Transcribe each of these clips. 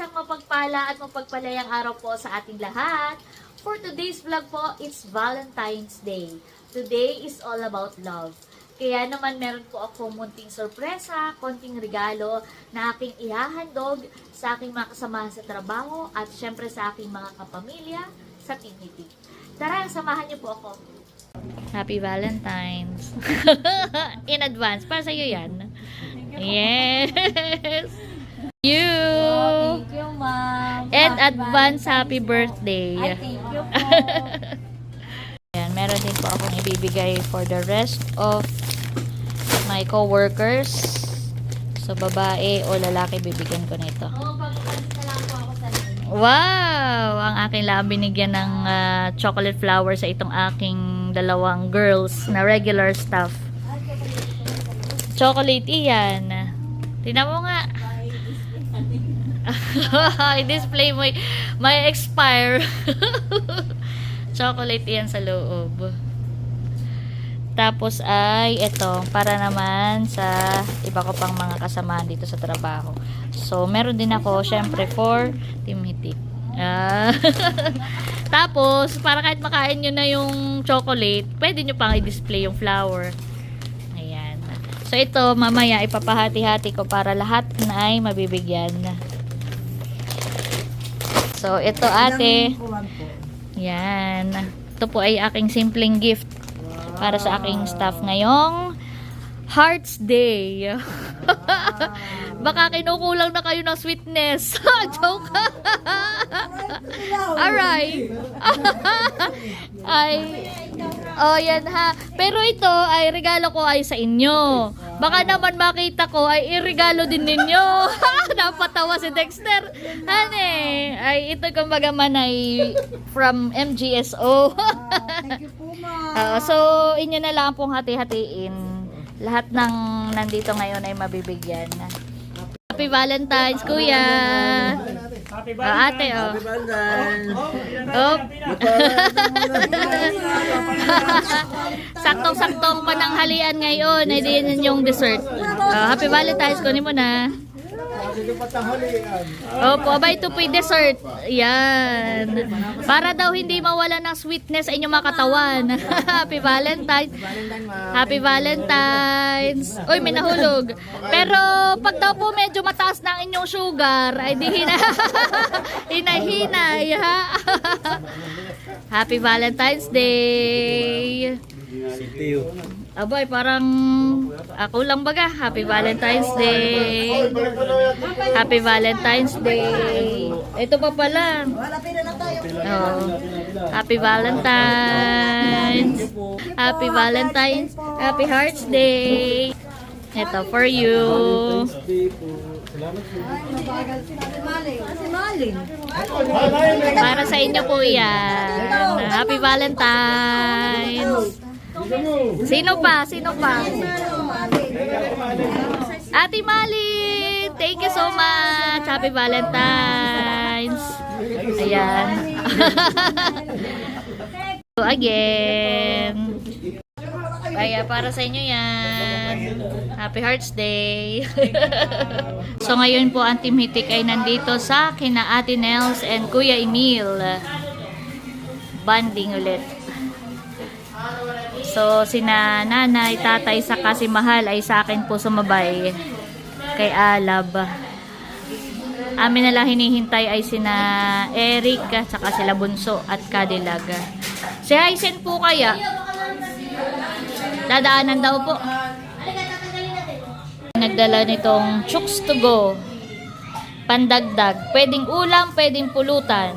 isang mapagpala at mapagpalayang araw po sa ating lahat. For today's vlog po, it's Valentine's Day. Today is all about love. Kaya naman meron po ako munting sorpresa, konting regalo na aking ihahandog sa aking mga kasamahan sa trabaho at syempre sa aking mga kapamilya sa Team Hitik. Tara, samahan niyo po ako. Happy Valentine's! In advance, para sa'yo yan. Yes! You! Thank you, ma'am. And advance happy birthday! Ay, thank you po. Ayan, meron din po akong ibibigay for the rest of my co-workers. So, babae o lalaki, bibigyan ko na ito. Oo, pag-alis na lang po ako sa inyo. Wow! Ang aking lang binigyan ng chocolate flower sa itong aking dalawang girls na regular staff. Chocolate iyan. Tingnan mo nga. I-display mo may expire. Chocolate iyan sa loob. Tapos ay ito para naman sa iba ko pang mga kasamahan dito sa trabaho. So meron din ako syempre for Team Hitik. Tapos para kahit makain nyo na yung chocolate, pwede nyo pang i-display yung flower. Ayan. So ito mamaya ipapahati-hati ko para lahat na ay mabibigyan. So ito ate. Yan. Ito po ay aking simpleng gift para sa aking staff ngayong Hearts Day. Baka kinukulang na kayo ng sweetness. Joke. Alright. Ay. Oh, yan ha. Pero ito ay regalo ko ay sa inyo. Baka naman makita ko ay iregalo din ninyo. Napatawa si Dexter. Hane. Ay ito kumbaga man ay from MGSO. Thank you po, ma'am. So, inyo na lang pong hati-hatiin. Lahat ng nandito ngayon ay mabibigyan. Happy Valentine's, kuya! Happy Ate, oh. Happy Valentine's! Oh. Saktong-saktong pananghalian ngayon. Ay din yung dessert. Happy Valentine's, kunin mo na. Opo, abay ito po yung dessert. Yan. Para daw hindi mawala ng sweetness ay inyong mga katawan. Happy Valentine's. Happy Valentine's. Uy, may nahulog. Pero pag daw po medyo mataas na ang inyong sugar, ay di hinay-hinay. Ha? Happy Valentine's Day. Abay, parang ako lang baga. Happy Valentine's Day. Happy Valentine's Day. Ito pa pala. Oh. Happy Valentine's. Happy Valentine's. Happy Hearts Day. Ito for you. Para sa inyo po yan. Happy Valentine's. Sino pa? Sino pa? Ate Malin! Thank you so much! Happy Valentine's! Ayan. So again. Kaya para sa inyo yan. Happy Hearts Day! So ngayon po ang Team Hitik ay nandito sa kina Ate Nels and Kuya Emil. Banding ulit. So, sina nanay, tatay, sa kasi mahal ay sa akin po sumabay kay Alab. Amin na lang hinihintay ay sina Eric, saka sila Bunso at Cadillac. Si Hysen po kaya? Dadaanan daw po. Nagdala nitong chooks to go. Pandagdag. Pwedeng ulam, pwedeng pulutan.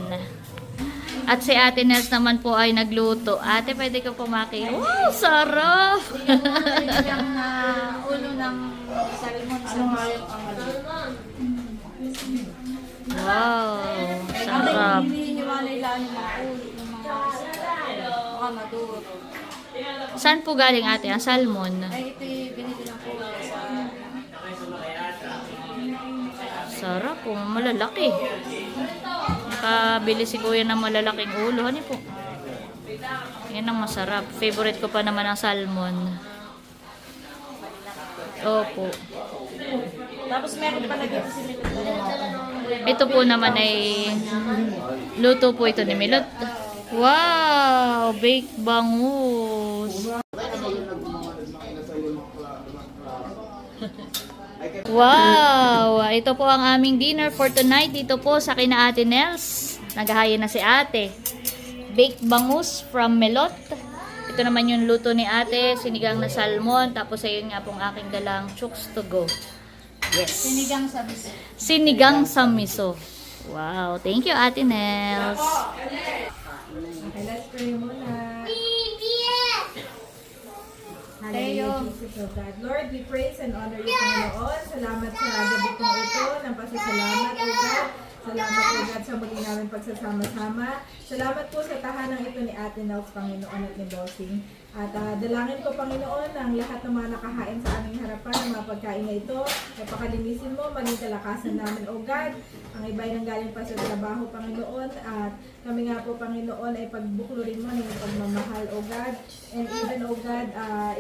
At si Ate Nels naman po ay nagluto. Ate, pwede ka pumaki. Wow, sarap! Yung ulo ng salmon sa Wow, sarap. Hindi niwalay lang yung mga ulo ng mga maduro. Saan po galing ate ang salmon? Ay, ito binili lang po sa... Sarap po, malalaki. Nakabili si kuya ng malalaking ulo. Ano po? Yan ang masarap. Favorite ko pa naman ang salmon. Opo. Tapos meron pa na dito sila. Ito po naman ay luto po ito ni Milot. Wow! Baked bangus. Wow! Ito po ang aming dinner for tonight. Dito po sa kina Ate Nels. Naghahayin na si ate. Baked bangus from Milot. Ito naman yung luto ni ate. Sinigang na salmon. Tapos ayun nga pong aking dalang chooks to go. Yes. Sinigang sa biso. Sinigang sa miso. Wow. Thank you, Ate Nels. Okay, let's pray muna. Hallelujah, Jesus, oh God. Lord, we praise and honor you, Panginoon. Salamat sa gabi kong ito ng pasasalamat, O God. Salamat, O God, sa muli namin pagsasama-sama. Salamat po sa tahanang ito ni Ate Nels, Panginoon, at ni Bossing. At dalangin ko, Panginoon, ang lahat ng mga nakahain sa aming harapan, ang mga pagkain na ito, ay pakalinisin mo, maging kalakasan namin, O God. Ang iba ay nanggaling pa sa trabaho, Panginoon, at kami nga po, Panginoon, ay pagbuklurin mo ng pagmamahal, O God. And even, O God,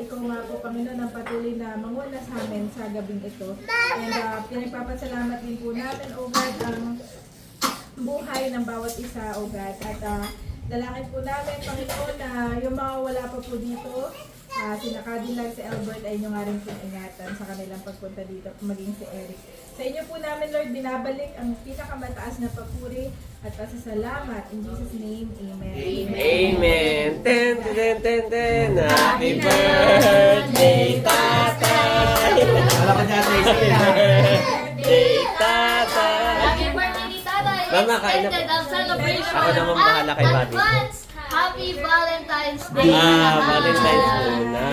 ikaw nga po, Panginoon, ang patuloy na manguna sa amin sa gabing ito. And pinagpapasalamat din po natin, O God, ang buhay ng bawat isa, O God. At dalangin po namin, Panginoon, na yung mga wala pa po dito, sina Cadillac, si Albert, ay nyo nga rin pong ingatan sa kanilang pagpunta dito, maging si Eric. Sa inyo po namin, Lord, binabalik ang pinakamataas na papuri at pasasalamat. In Jesus' name, Amen. Amen. Ten, ten, ten, ten. Happy birthday, tatay. Wala ka dyan, birthday, tatay. Happy birthday ni Tatay. Mama, kain na po. Extended ang celebration. Ako naman bahala kay Buddy. Advance Happy Valentine's Day. Valentine's muna.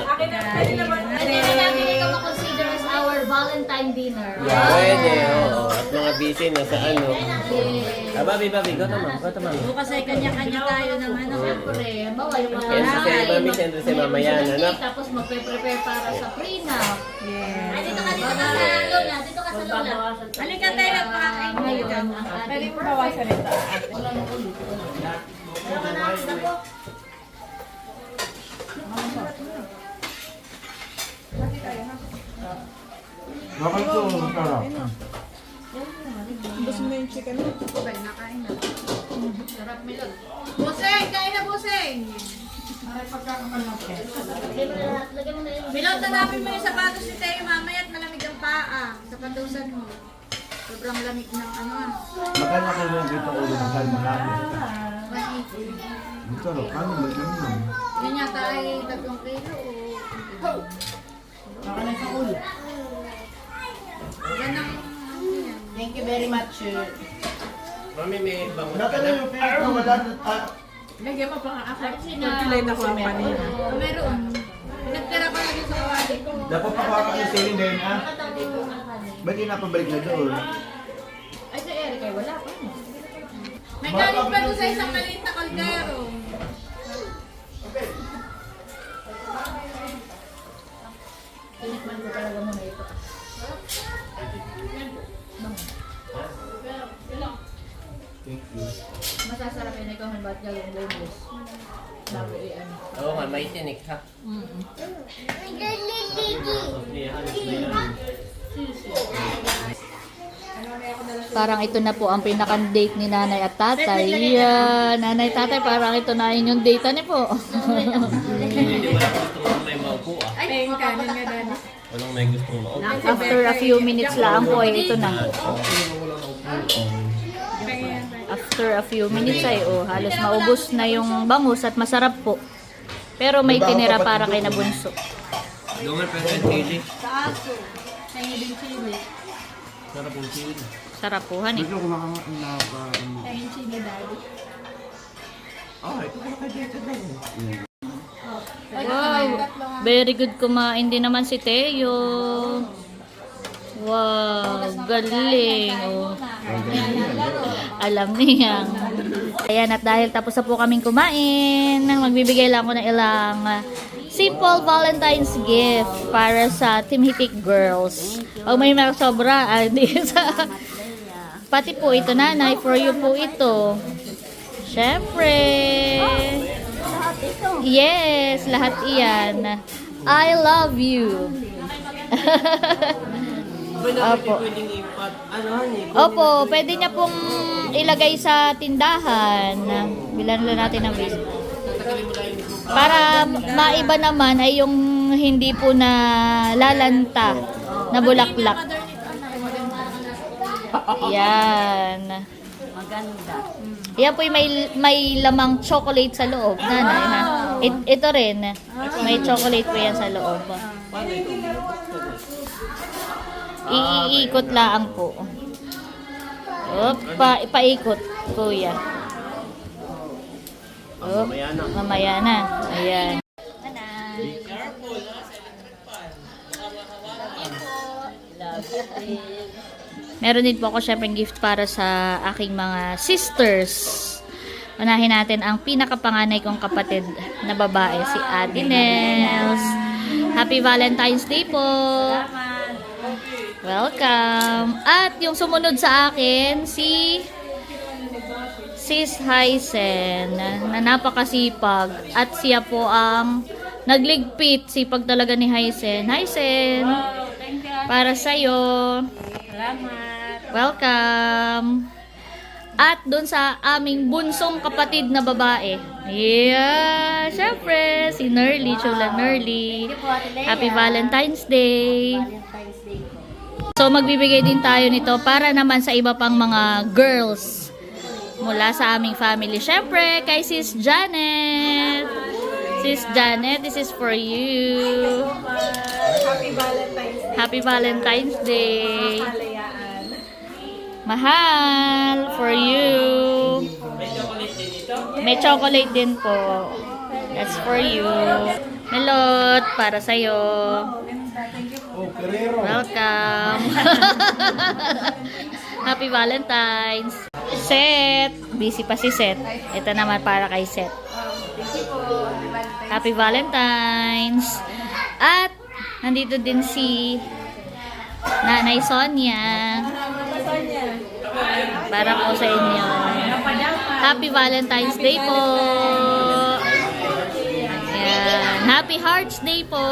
Akin na, pwede naman. Pwede na natin ito makonsider as our Valentine dinner. Pwede, oo. At mga busy na sa ano. Babi, go to ma'am. Go to ma'am. Bukas ay kanya-kanya tayo ng ano. Siyempre, bawal yung mga Yan si Mami, siyempre si Mama yan, ano? Tapos magpe-prepare para sa prenup. Yes. Ay, dito ka sa lola. Dito ka sa lola. Halika tayo, pakakain mo Ngayon, yun. ang Pwede ating mo bawasan ito. Bakit ito? Sarap. Gusto mo yung chicken? Nakain na. sarap milot. Buseng! Kain na, Buseng! Lagyan mo na yun. Milot, hanapin mo yung sapatos ni Teo mamaya at malamig ang paa. Sapatusan mo. Sobrang lamig ng ano. Magkano ko lang dito ulo ng salmon. Ito ro, paano ba yun yun? Yan yata ay 3 kilo o... Yan ang... Thank you very much. Mami, may bangon ka Nakala na. yung pero wala na. Lagyan mo pa nga ako. Sina- Kilay na ko ang kanina. Meron. Nagtira ko lagi sa kawali ko. Dapat pakuha yung selling din, ha? Nakatabi ko ang kanin. Ba't di napabalik na doon? Ay, sa Eric ay wala pa. May galing pa doon sa isang maliit na kaldero. Tinikman ko talaga muna ito. Thank you. Masasarap yun ikaw ng ba't gawing boneless. Bago i-ano. Oo nga, may tinik ha. Parang ito na po ang pinaka-date ni nanay at tatay. Yeah, nanay tatay, parang ito na yung date ni po. Hindi wala ko gusto may maupo ah. Ay, yung kanin nga dad. Walang may gusto maupo. After a few minutes lang po, ay ito na. After a few minutes ay halos maubos na yung bangus at masarap po. Pero may tinira para kay Nabunso. Dungan pero yung chili. Sa aso. Sa din chili. Sarap yung chili. Sarap po, honey. Gusto ko makakain na pa. Sa chili daddy. Ah, ito ka nakadete daw. Wow, very good kumain din naman si Teo. Wow, galing. Oh. Alam niya. Ayan, at dahil tapos na po kaming kumain, magbibigay lang ako ng ilang simple Valentine's gift para sa Team Hitik Girls. Pag may sobra, pati po ito, nanay, for you po ito. Syempre. Yes, lahat iyan. I love you. Ba na Opo. pwedeng ipat? Ano, honey? Opo, pwede niya pong ilagay sa tindahan. Bilan lang natin ng base. Para maiba naman ay yung hindi po na lalanta na bulaklak. Yan. Maganda. Yan po yung may lamang chocolate sa loob. Nanay, ha? Ito rin. May chocolate po yan sa loob. Iikot lang po. Paikot, kuya. Mamaya na. Mamaya na. Ayan. Meron din po ako syempre gift para sa aking mga sisters. Unahin natin ang pinakapanganay kong kapatid na babae, si Ate Nels. Happy Valentine's Day po! Welcome! At yung sumunod sa akin, si Sis Hysen, na napakasipag. At siya po ang nagligpit. Sipag talaga ni Hysen. Hysen! Para sa'yo. Salamat. Welcome! At doon sa aming bunsong kapatid na babae. Yeah! Syempre, si Nerly, Chula Nerly. Happy Valentine's Day! So, magbibigay din tayo nito para naman sa iba pang mga girls mula sa aming family. Syempre, kay Sis Janet. Sis Janet, this is for you. Happy Valentine's Day. Happy Valentine's Day. Kalayaan. Mahal, for you. May chocolate din po. That's for you. Melot, para sa'yo. Oh, Carrero. Welcome. Happy Valentine's. Seth. Busy pa si Seth. Ito naman para kay Seth. Happy Valentine's. At nandito din si Nanay Sonia. Para po sa inyo. Happy Valentine's Day po. Ayan. Happy Hearts Day po.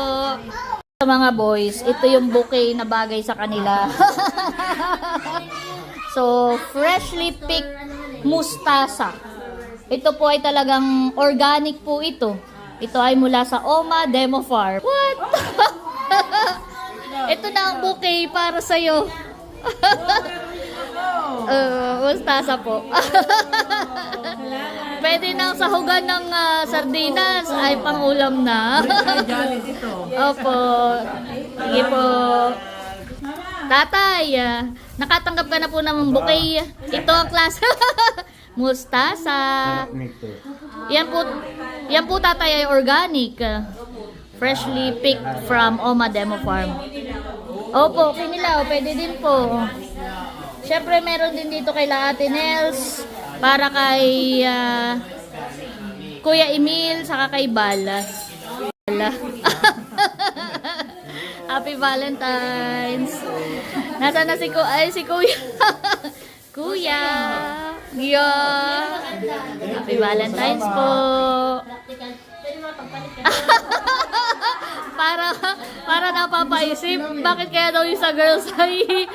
Sa mga boys, ito yung bouquet na bagay sa kanila. So, freshly picked mustasa. Ito po ay talagang organic po ito. Ito ay mula sa Oma Demo Farm. What? Ito na ang bouquet para sa'yo. Mustasa po. Pwede nang sahugan ng sardinas ay pangulam na. Opo. Sige po. Tatay, nakatanggap ka na po ng bouquet. Ito ang klase. Mustasa. Yan po tatay ay organic. Freshly picked from Oma Demo Farm. Opo, kinilaw. Pwede din po. Siyempre, meron din dito kay Ate Nels. Para kay Kuya Emil, saka kay Bala. Happy Valentine's. Nasaan na si Kuya? Kuya. Yeah. Happy Valentine's po. para napapaisip, bakit kaya daw yung sa girls ay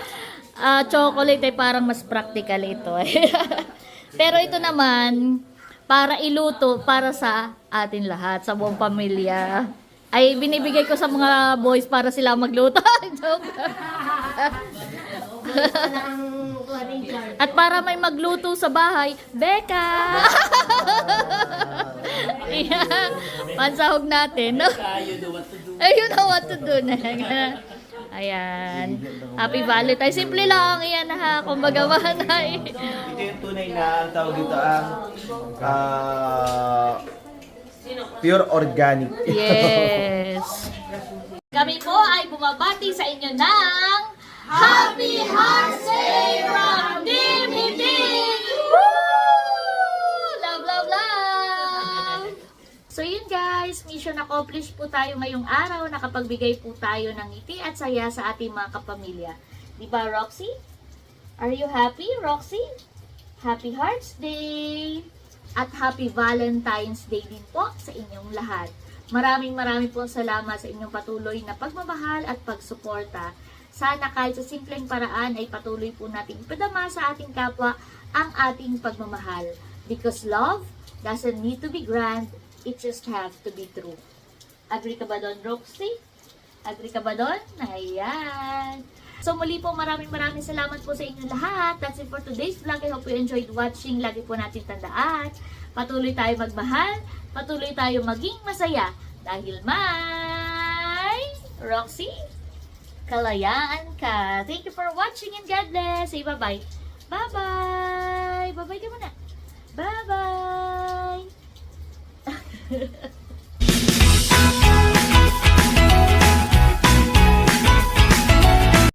chocolate ay parang mas practical ito. Pero ito naman, para iluto para sa atin lahat, sa buong pamilya. Ay binibigay ko sa mga boys para sila magluto. Joke. At para may magluto sa bahay, Becca! Yeah, pansahog natin, no? You know what to do na. Ayan. Happy Valentine's. Simple lang. Ayan ha. Kumbaga manay. Ito yung tunay na ang tawag dito pure organic. Yes. Kami po ay bumabati sa inyo ng Happy Hearts Day from Team Hitik! Woo! Love, love, love! So yun guys, mission accomplished po tayo ngayong araw. Nakapagbigay po tayo ng ngiti at saya sa ating mga kapamilya. Diba Roxy? Are you happy, Roxy? Happy Hearts Day! At Happy Valentine's Day din po sa inyong lahat. Maraming po salamat sa inyong patuloy na pagmamahal at pagsuporta Sana kahit sa simpleng paraan ay patuloy po natin ipadama sa ating kapwa ang ating pagmamahal. Because love doesn't need to be grand, it just have to be true. Agree ka ba doon, Roxy? Agree ka ba doon? Ayan. So muli po, maraming salamat po sa inyong lahat. That's it for today's vlog. I hope you enjoyed watching. Lagi po natin tandaan, patuloy tayo magmahal, patuloy tayo maging masaya. Dahil may Roxy, kalayaan ka. Thank you for watching and God bless. Say bye-bye. Bye-bye. Bye-bye ka muna. Bye-bye.